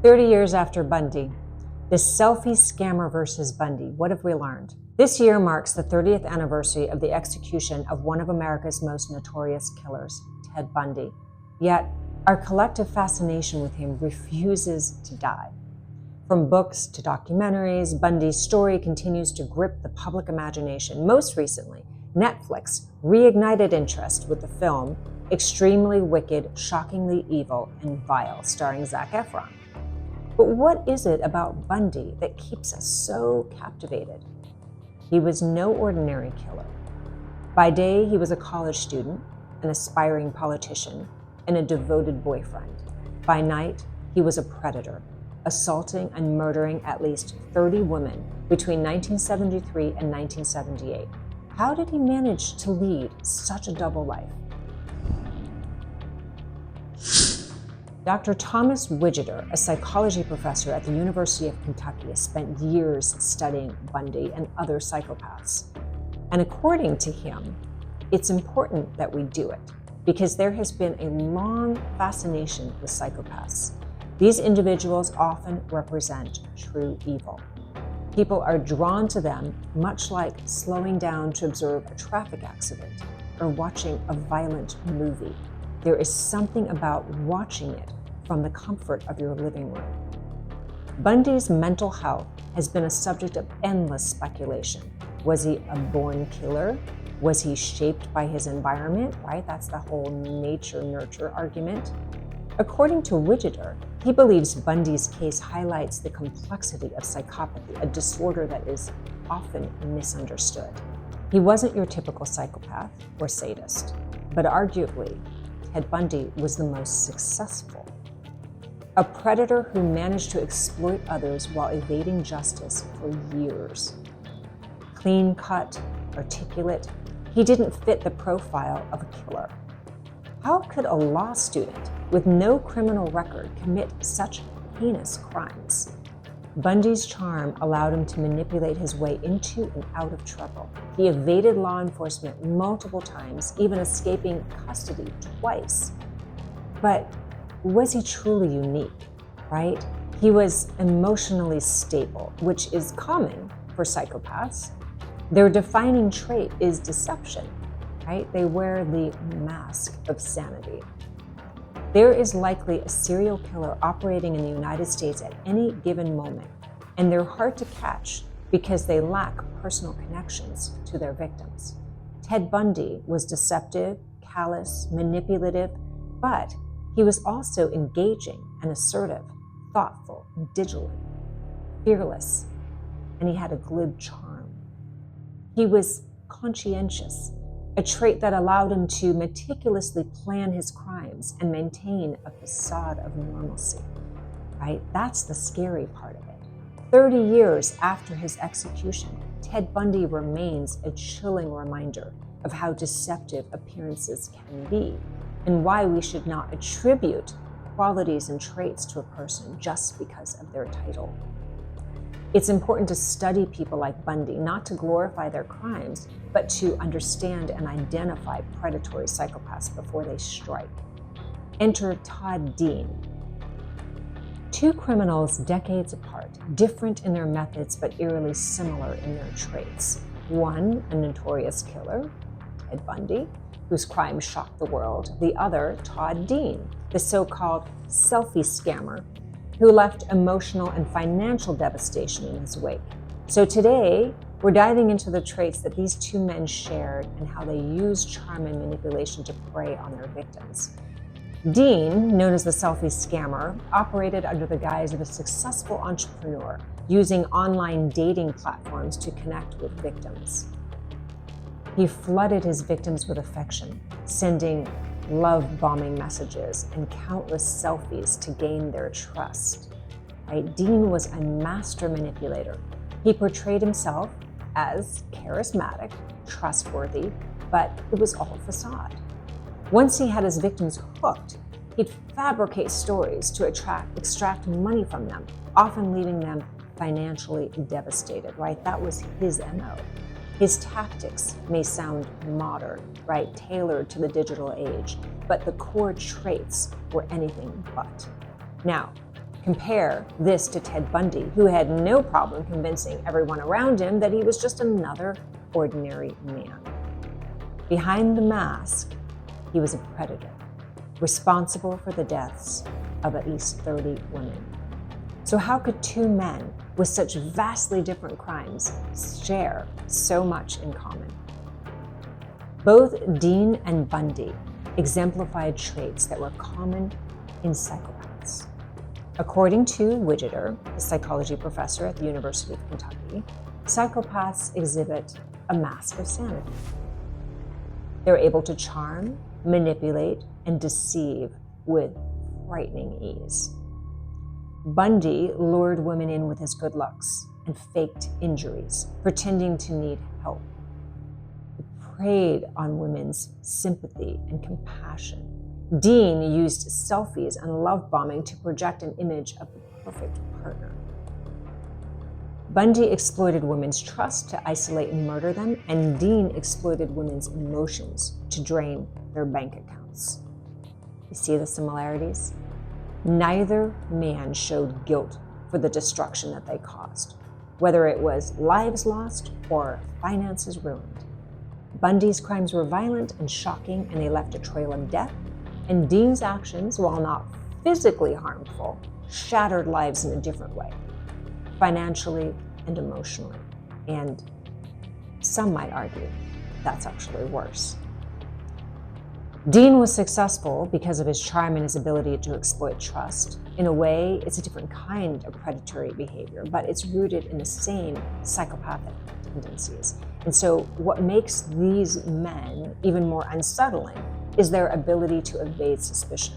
30 years after Bundy, the selfie scammer versus Bundy. What have we learned? This year marks the 30th anniversary of the execution of one of America's most notorious killers, Ted Bundy. Yet, our collective fascination with him refuses to die. From books to documentaries, Bundy's story continues to grip the public imagination. Most recently, Netflix reignited interest with the film Extremely Wicked, Shockingly Evil, and Vile, starring Zac Efron. But what is it about Bundy that keeps us so captivated? He was no ordinary killer. By day, he was a college student, an aspiring politician, and a devoted boyfriend. By night, he was a predator, assaulting and murdering at least 30 women between 1973 and 1978. How did he manage to lead such a double life? Dr. Thomas Widgeter, a psychology professor at the University of Kentucky, has spent years studying Bundy and other psychopaths. And according to him, it's important that we do it because there has been a long fascination with psychopaths. These individuals often represent true evil. People are drawn to them much like slowing down to observe a traffic accident or watching a violent movie. There is something about watching it from the comfort of your living room. Bundy's mental health has been a subject of endless speculation. Was he a born killer? Was he shaped by his environment, right? That's the whole nature-nurture argument. According to Widgeter, he believes Bundy's case highlights the complexity of psychopathy, a disorder that is often misunderstood. He wasn't your typical psychopath or sadist, but arguably, Ted Bundy was the most successful. A predator who managed to exploit others while evading justice for years. Clean-cut, articulate, he didn't fit the profile of a killer. How could a law student with no criminal record commit such heinous crimes? Bundy's charm allowed him to manipulate his way into and out of trouble. He evaded law enforcement multiple times, even escaping custody twice. But was he truly unique, right? He was emotionally stable, which is common for psychopaths. Their defining trait is deception, right? They wear the mask of sanity. There is likely a serial killer operating in the United States at any given moment, and they're hard to catch because they lack personal connections to their victims. Ted Bundy was deceptive, callous, manipulative, but he was also engaging and assertive, thoughtful, vigilant, fearless, and he had a glib charm. He was conscientious, a trait that allowed him to meticulously plan his crimes and maintain a facade of normalcy, right? That's the scary part of it. 30 years after his execution, Ted Bundy remains a chilling reminder of how deceptive appearances can be and why we should not attribute qualities and traits to a person just because of their title. It's important to study people like Bundy, not to glorify their crimes, but to understand and identify predatory psychopaths before they strike. Enter Todd Dean. Two criminals decades apart, different in their methods but eerily similar in their traits. One, a notorious killer, Ted Bundy, whose crimes shocked the world. The other, Todd Dean, the so-called selfie scammer, who left emotional and financial devastation in his wake. So today, we're diving into the traits that these two men shared and how they used charm and manipulation to prey on their victims. Dean, known as the selfie scammer, operated under the guise of a successful entrepreneur, using online dating platforms to connect with victims. He flooded his victims with affection, sending love-bombing messages and countless selfies to gain their trust. Right? Dean was a master manipulator. He portrayed himself as charismatic, trustworthy, but it was all facade. Once he had his victims hooked, he'd fabricate stories to extract money from them, often leaving them financially devastated, right? That was his MO. His tactics may sound modern, right? Tailored to the digital age, but the core traits were anything but. Now, Compare this to Ted Bundy, who had no problem convincing everyone around him that he was just another ordinary man. Behind the mask, he was a predator, responsible for the deaths of at least 30 women. So how could two men with such vastly different crimes share so much in common? Both Dean and Bundy exemplified traits that were common in psychopaths. According to Widgeter, a psychology professor at the University of Kentucky, psychopaths exhibit a mask of sanity. They're able to charm, manipulate, and deceive with frightening ease. Bundy lured women in with his good looks and faked injuries, pretending to need help. He preyed on women's sympathy and compassion. Dean used selfies and love bombing to project an image of the perfect partner. Bundy exploited women's trust to isolate and murder them, and Dean exploited women's emotions to drain their bank accounts. You see the similarities? Neither man showed guilt for the destruction that they caused, whether it was lives lost or finances ruined. Bundy's crimes were violent and shocking, and they left a trail of death, and Dean's actions, while not physically harmful, shattered lives in a different way, financially and emotionally. And some might argue that's actually worse. Dean was successful because of his charm and his ability to exploit trust. In a way, it's a different kind of predatory behavior, but it's rooted in the same psychopathic tendencies. And so what makes these men even more unsettling is their ability to evade suspicion.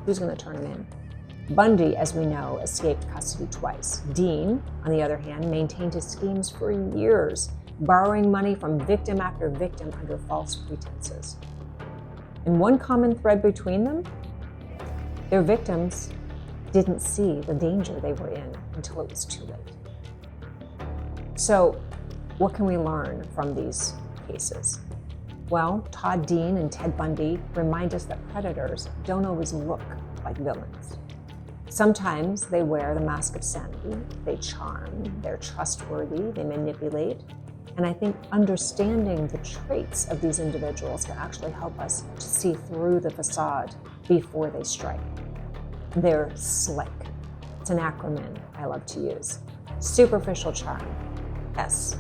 Who's going to turn him in? Bundy, as we know, escaped custody twice. Dean, on the other hand, maintained his schemes for years, borrowing money from victim after victim under false pretenses. And one common thread between them, their victims didn't see the danger they were in until it was too late. So, what can we learn from these cases? Well, Todd Dean and Ted Bundy remind us that predators don't always look like villains. Sometimes they wear the mask of sanity, they charm, they're trustworthy, they manipulate. And I think understanding the traits of these individuals can actually help us to see through the facade before they strike. They're slick. It's an acronym I love to use. Superficial charm, S.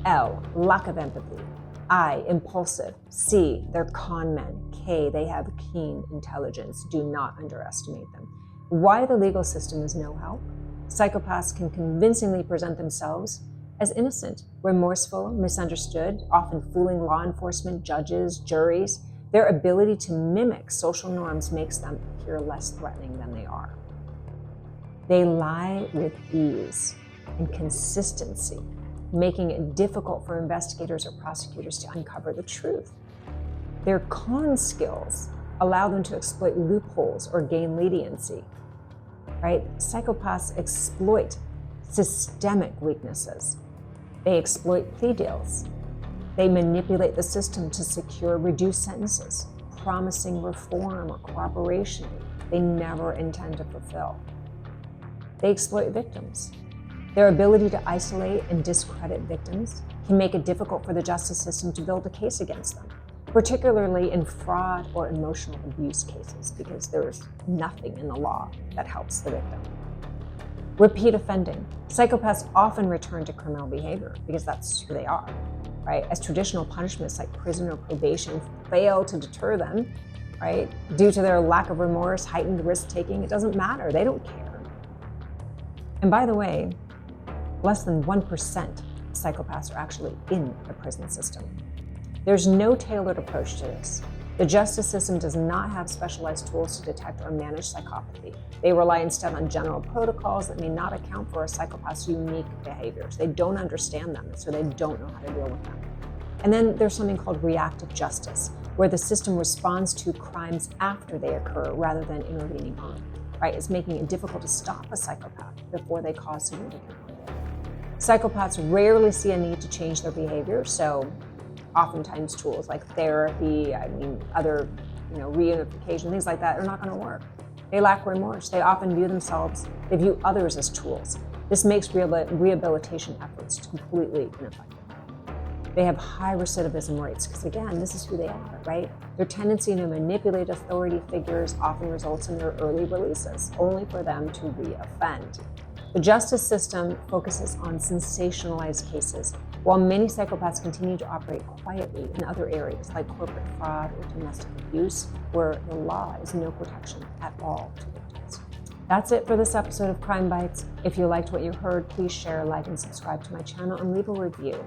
L, lack of empathy. I, impulsive. C, they're con men. K, they have keen intelligence. Do not underestimate them. Why the legal system is no help? Psychopaths can convincingly present themselves as innocent, remorseful, misunderstood, often fooling law enforcement, judges, juries. Their ability to mimic social norms makes them appear less threatening than they are. They lie with ease and consistency, making it difficult for investigators or prosecutors to uncover the truth. Their con skills allow them to exploit loopholes or gain leniency, right? Psychopaths exploit systemic weaknesses. They exploit plea deals. They manipulate the system to secure reduced sentences, promising reform or cooperation they never intend to fulfill. They exploit victims. Their ability to isolate and discredit victims can make it difficult for the justice system to build a case against them, particularly in fraud or emotional abuse cases, because there's nothing in the law that helps the victim. Repeat offending. Psychopaths often return to criminal behavior because that's who they are, right? As traditional punishments like prison or probation fail to deter them, right? Due to their lack of remorse, heightened risk-taking, it doesn't matter. They don't care. And by the way, less than 1% of psychopaths are actually in the prison system. There's no tailored approach to this. The justice system does not have specialized tools to detect or manage psychopathy. They rely instead on general protocols that may not account for a psychopath's unique behaviors. They don't understand them, so they don't know how to deal with them. And then there's something called reactive justice, where the system responds to crimes after they occur rather than intervening on, right? It's making it difficult to stop a psychopath before they cause significant harm. Psychopaths rarely see a need to change their behavior, so oftentimes tools like therapy, other reunification, things like that are not going to work. They lack remorse. They often they view others as tools. This makes rehabilitation efforts completely ineffective. They have high recidivism rates because, again, this is who they are, right? Their tendency to manipulate authority figures often results in their early releases, only for them to re-offend. The justice system focuses on sensationalized cases, while many psychopaths continue to operate quietly in other areas like corporate fraud or domestic abuse, where the law is no protection at all to victims. That's it for this episode of Crime Bites. If you liked what you heard, please share, like, and subscribe to my channel and leave a review.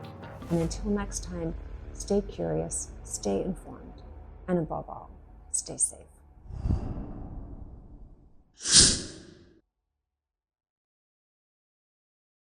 And until next time, stay curious, stay informed, and above all, stay safe.